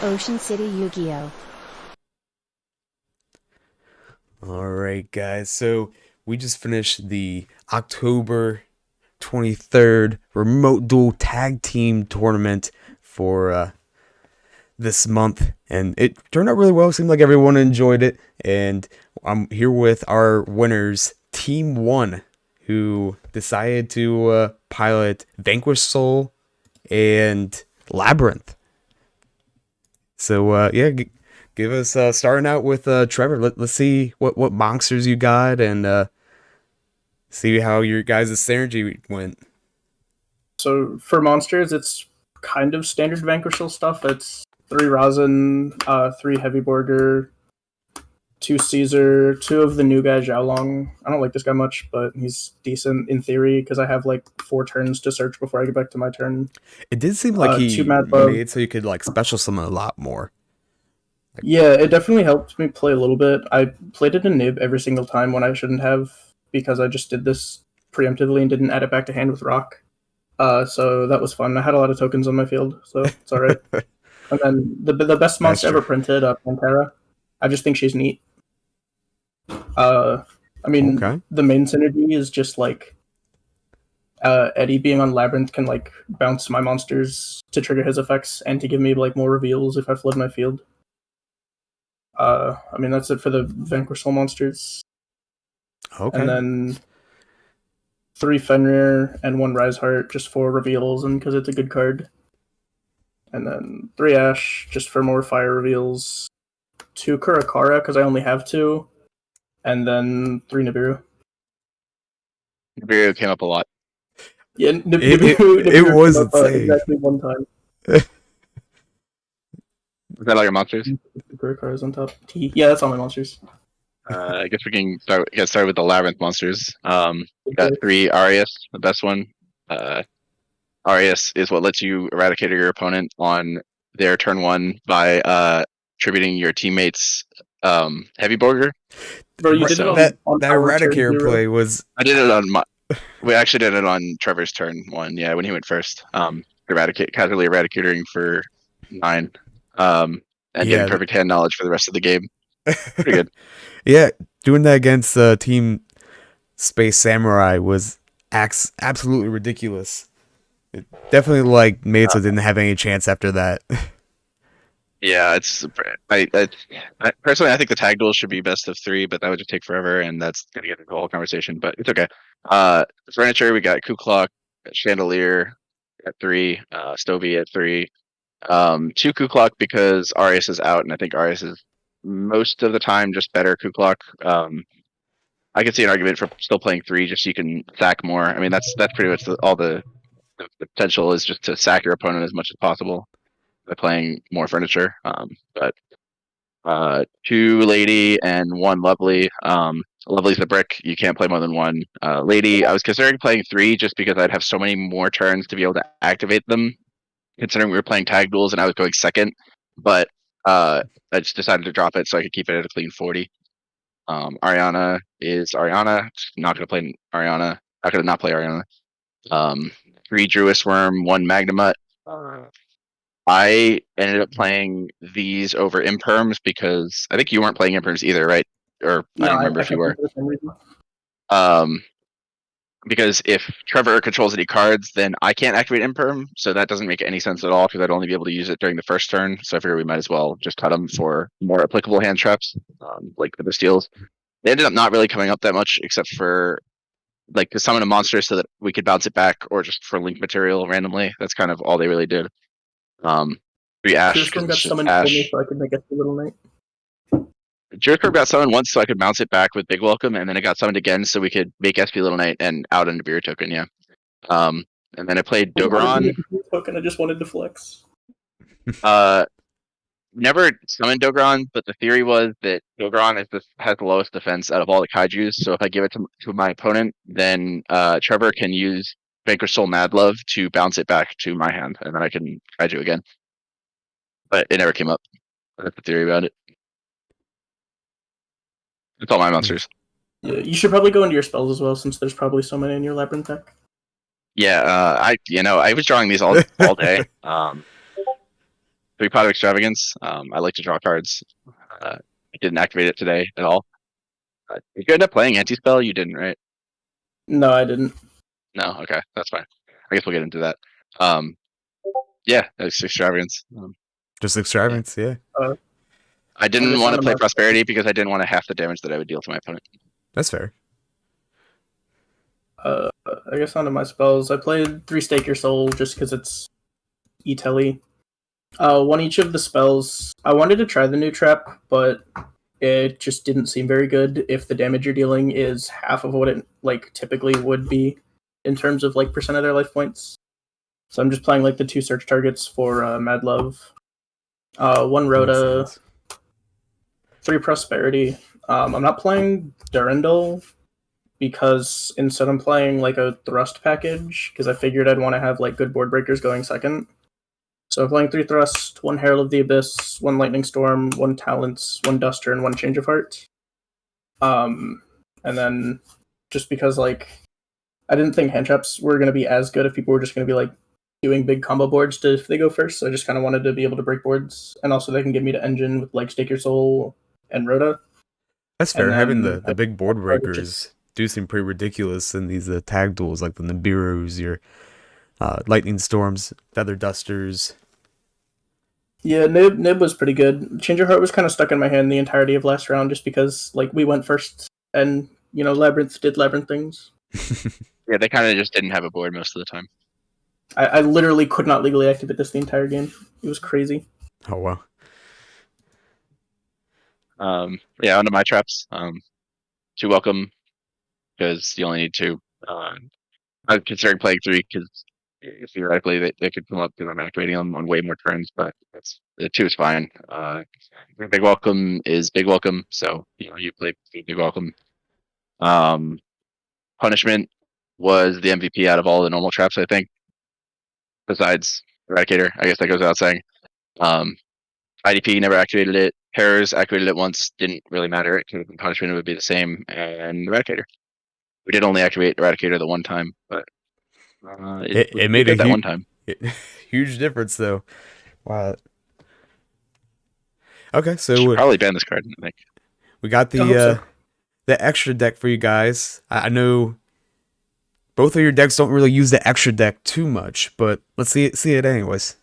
Ocean City Yu-Gi-Oh! All right, guys. So we just finished the October 23rd remote duel tag team tournament for this month, and it turned out really well. It seemed like everyone enjoyed it, and I'm here with our winners, Team One, who decided to pilot Vanquish Soul and Labyrinth. So give us starting out with Trevor. Let's see what monsters you got and see how your guys' synergy went. So for monsters, it's kind of standard Vanquishal stuff. It's 3 Rosin, 3 Heavy Borger, 2 Caesar, 2 of the new guy Xiaolong. I don't like this guy much, but he's decent in theory because I have like 4 turns to search before I get back to my turn. It did seem like Two he Mad Bug. made so you could like special summon a lot more. Yeah, it definitely helped me play a little bit. I played it in Nib every single time when I shouldn't have because I just did this preemptively and didn't add it back to hand with Rock. So that was fun. I had a lot of tokens on my field, so it's all right. And then the best monster ever printed, Pantera. I just think she's neat. I mean, Okay. the main synergy is just like Eddie being on Labyrinth can like bounce my monsters to trigger his effects and to give me like more reveals if I flood my field. I mean that's it for the Vanquish Soul monsters, Okay. and then 3 Fenrir and 1 Riseheart just for reveals and because it's a good card. And then 3 Ash just for more fire reveals. 2 Kurakara because I only have 2. And then 3 Nibiru. Nibiru came up a lot. Yeah, Nibiru it was insane. Exactly 1 time. Is that all your monsters? Kurakara's on top. Yeah, that's all my monsters. I guess we can get started with the Labyrinth monsters. We got 3 Arius, the best one. Arius is what lets you eradicate your opponent on their turn 1 by tributing your teammates' Heavy Borger. Bro, you did it that on Eradicator play was. I did it on my. We actually did it on Trevor's turn 1. Yeah, when he went first. Casually eradicating for 9. And getting perfect hand knowledge for the rest of the game. Pretty good. Yeah, doing that against Team Space Samurai was absolutely ridiculous. It definitely like made so didn't have any chance after that. Yeah, I personally I think the tag duels should be best of 3, but that would just take forever, and that's gonna get into the whole conversation. But it's okay. Furniture, we got Kuklok, Chandelier at 3, Stovey at 3. 2 Kuklok because Arius is out, and I think Arius is most of the time just better Kuklok. I could see an argument for still playing 3 just so you can sack more. I mean, that's pretty much all the potential is just to sack your opponent as much as possible by playing more furniture. But 2 Lady and 1 Lovely. Lovely's the brick. You can't play more than 1. Lady, I was considering playing 3 just because I'd have so many more turns to be able to activate them, considering we were playing tag duels and I was going second. But I just decided to drop it so I could keep it at a clean 40. Ariana is Ariana. Not going to play Ariana. Not going to not play Ariana. 3 Druis Worm, 1 Magnamut. I ended up playing these over Imperms because I think you weren't playing Imperms either, right? Or no, I don't remember if you were. Because if Trevor controls any cards, then I can't activate Imperm, so that doesn't make any sense at all because I'd only be able to use it during the first turn. So I figured we might as well just cut them for more applicable hand traps, like the Bastiles. They ended up not really coming up that much, except for like to summon a monster so that we could bounce it back, or just for link material randomly. That's kind of all they really did. 3 Ash. Got summoned for me so I could make a Little Knight. Juriscorp got summoned once so I could bounce it back with Big Welcome, and then it got summoned again so we could make SP Little Knight and out a Nibiru token, yeah. And then I played Dogoran. Token, I just wanted to flex. Never summoned Dogoran, but the theory was that Dogoran has the lowest defense out of all the kaijus, so if I give it to my opponent, then Trevor can use Vanquish Soul Mad Love to bounce it back to my hand, and then I can kaiju again. But it never came up. That's the theory about it. It's all my monsters. Yeah, you should probably go into your spells as well, since there's probably so many in your Labyrinth deck. Yeah, I was drawing these all day. Pot of Extravagance. I like to draw cards. I didn't activate it today at all. Did you end up playing Anti-Spell? You didn't, right? No, I didn't. No, okay, that's fine. I guess we'll get into that. Yeah, that's Extravagance. Just extravagance, yeah. I didn't guess want to on play my- Prosperity because I didn't want to half the damage that I would deal to my opponent. That's fair. I guess onto my spells. I played 3 Stake Your Soul just because it's E-Telly. One each of the spells. I wanted to try the new trap, but it just didn't seem very good if the damage you're dealing is half of what it like typically would be in terms of like percent of their life points. So I'm just playing like the 2 search targets for Mad Love. 1 Rhoda, Makes sense. 3 Prosperity. I'm not playing Durandal because instead I'm playing like a Thrust package because I figured I'd want to have like good board breakers going second. So I'm playing 3 Thrust, 1 Herald of the Abyss, 1 Lightning Storm, 1 Talents, 1 Duster, and 1 Change of Heart. And then just because like I didn't think hand traps were going to be as good if people were just going to be like doing big combo boards if they go first. So I just kind of wanted to be able to break boards, and also they can get me to engine with like Stake Your Soul and Rhoda. That's fair. And Having then the big board I just- breakers do seem pretty ridiculous in these tag duels, like the Nibiru's, your Lightning Storms, Feather Dusters. Yeah, Nib was pretty good. Change of Heart was kind of stuck in my hand the entirety of last round just because like we went first and you know Labyrinth did Labyrinth things. Yeah, they kind of just didn't have a board most of the time. I literally could not legally activate this the entire game. It was crazy. Oh wow. Yeah, onto my traps. 2 welcome because you only need 2. I'm considering playing 3 because theoretically they could come up because I'm activating them on way more turns, but that's the 2 is fine. Big welcome is big welcome, so you play big welcome. Punishment was the MVP out of all the normal traps, I think. Besides Eradicator, I guess that goes without saying. IDP never activated it. Pairs activated it once, didn't really matter. Punishment would be the same, and Eradicator. We did only activate Eradicator the one time, but It made a that one time. huge difference though. Wow. Okay, Should so probably ban this card, I think. we got I hope so. the extra deck for you guys. I know both of your decks don't really use the extra deck too much, but let's see it anyways.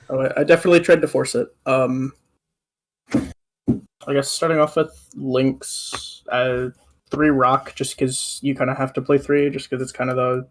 Oh, I definitely tried to force it. I guess starting off with Lynx, 3 Rock, just because you kind of have to play 3, just because it's kind of the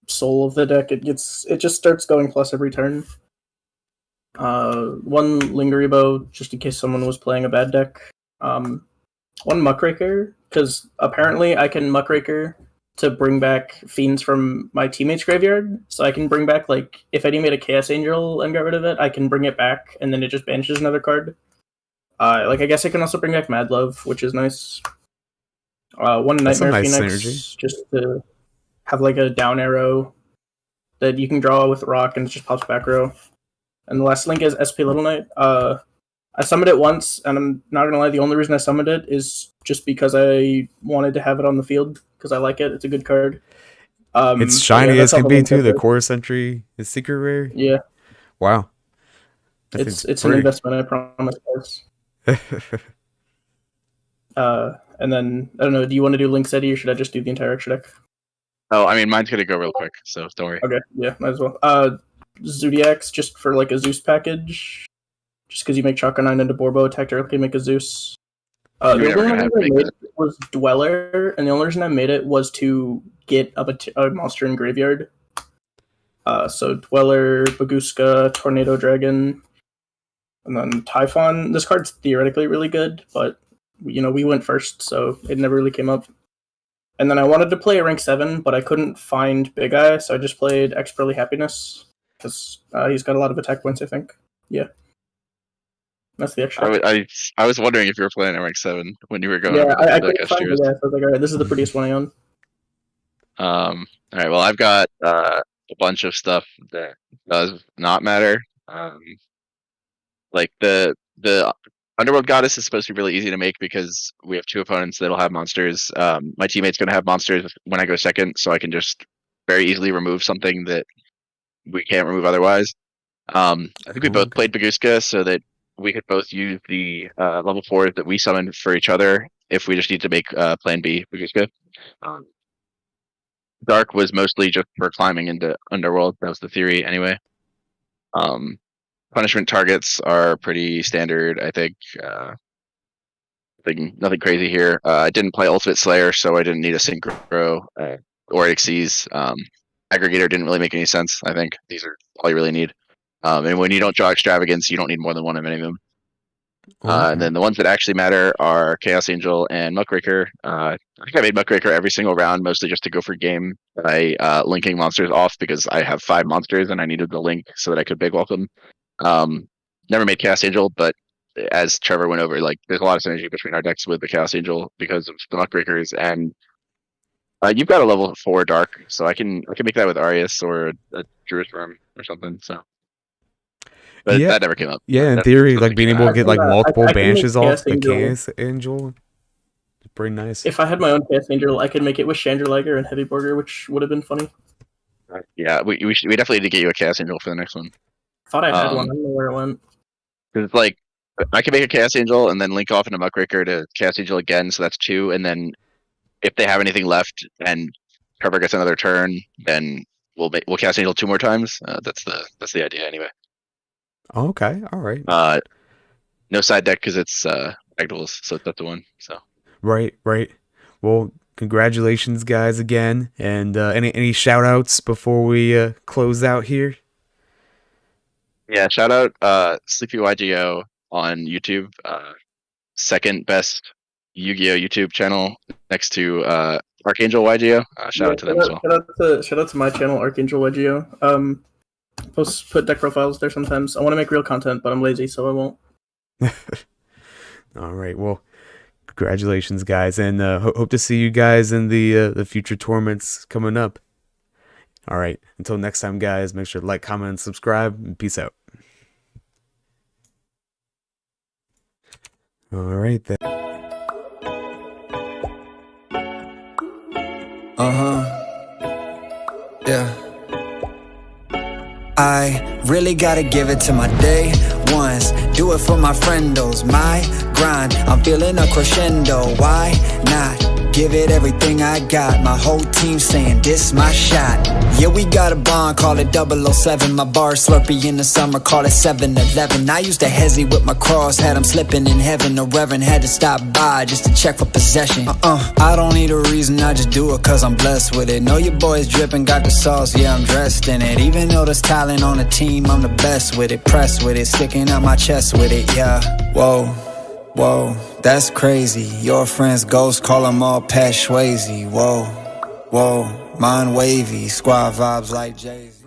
soul of the deck. It just starts going plus every turn. 1 Lingeribo, just in case someone was playing a bad deck. 1 Muckraker, because apparently I can Muckraker to bring back fiends from my teammate's graveyard. So I can bring back, like, if Eddie made a Chaos Angel and got rid of it, I can bring it back, and then it just banishes another card. I guess I can also bring back Mad Love, which is nice. 1 That's a Nightmare nice Phoenix, synergy. just to have, like, a down arrow that you can draw with Rock, and it just pops back row. And the last link is SP Little Knight. I summoned it once, and I'm not gonna lie, the only reason I summoned it is just because I wanted to have it on the field, because I like it. It's a good card. It's shiny yeah, as that's all can the be links too. I've The got. Core Sentry is secret rare. Yeah, Wow. That it's thing's an pretty. investment, I promise, guys. And then, I don't know, do you want to do Lynx Eddie, or should I just do the entire extra deck? Oh, I mean, mine's gonna go real quick, so don't worry. Okay, yeah, might as well. Zodiacs, just for, like, a Zeus package. Just because you make Chakra 9 into Borbo, attack directly, make a Zeus. You're The never only gonna have reason to I make made it was Dweller, and the only reason I made it was to get a monster in graveyard. So Dweller, Baguska, Tornado Dragon, and then Typhon. This card's theoretically really good, but we went first, so it never really came up. And then I wanted to play a rank 7, but I couldn't find Big Eye, so I just played Expertly Happiness because he's got a lot of attack points, I think. Yeah. That's the extra. I was wondering if you were playing at rank 7 when you were going Yeah, over I the deck couldn't find extras. Big Eye, so I was like, alright, this is the prettiest one I own. All right. Well, I've got a bunch of stuff that does not matter. Like the Underworld Goddess is supposed to be really easy to make because we have 2 opponents that'll have monsters. My teammate's gonna have monsters when I go second, so I can just very easily remove something that we can't remove otherwise. I think we both played Baguska so that we could both use the level 4 that we summoned for each other if we just need to make Plan B Baguska. Dark was mostly just for climbing into Underworld. That was the theory anyway. Punishment targets are pretty standard, I think. Nothing crazy here. I didn't play Ultimate Slayer, so I didn't need a Synchro or Xyz. Aggregator didn't really make any sense. I think these are all you really need. And when you don't draw Extravagance, you don't need more than one of any of them. And then the ones that actually matter are Chaos Angel and Muckraker. I think I made Muckraker every single round, mostly just to go for game by linking monsters off because I have 5 monsters and I needed the link so that I could big welcome. Never made Chaos Angel, but as Trevor went over, like there's a lot of synergy between our decks with the Chaos Angel because of the Muckrakers, and you've got a level 4 Dark, so I can make that with Arius or a Druid's Worm or something. So. But Yeah. that never came up. Yeah, in That's theory, something like being to able to add. get like multiple I can make banishes off Chaos the Angel. Chaos Angel. It's pretty nice. If I had my own Chaos Angel, I could make it with Chandraliger and Heavyborger, which would have been funny. Yeah, we definitely need to get you a Chaos Angel for the next one. Thought I had one. I don't know where it went. Because like I can make a Chaos Angel and then link off into Muckraker to Chaos Angel again, so that's 2. And then if they have anything left and Trevor gets another turn, then we'll Chaos Angel 2 more times. That's the idea anyway. Okay, all right. No side deck because it's Agduals, so that's the one. So Right. Well, congratulations, guys, again. And any shout outs before we close out here? yeah, shout out Sleepy YGO on YouTube. Second best Yu-Gi-Oh YouTube channel next to Archangel YGO. Shout out to them as well. Shout out to my channel, Archangel YGO. Put deck profiles there sometimes. I want to make real content, but I'm lazy, so I won't. All right. Well, congratulations, guys, and hope to see you guys in the future tournaments coming up. All right. Until next time, guys, make sure to like, comment, and subscribe, and peace out. All right, then. Yeah. I really gotta give it to my day ones. Do it for my friendos. My grind, I'm feeling a crescendo. Why not? Give it everything I got. My whole team saying this my shot. Yeah, we got a bond, call it 007. My bar Slurpee in the summer, call it 7-Eleven. I used to hezzy with my cross, had him slipping in heaven. The reverend had to stop by just to check for possession. I don't need a reason, I just do it cause I'm blessed with it. Know your boy's dripping, got the sauce, yeah, I'm dressed in it. Even though there's talent on the team, I'm the best with it. Pressed with it, sticking out my chest with it, yeah. Whoa, that's crazy. Your friend's ghost, call them all Pat Swayze. Whoa, mind wavy, squad vibes like Jay-Z.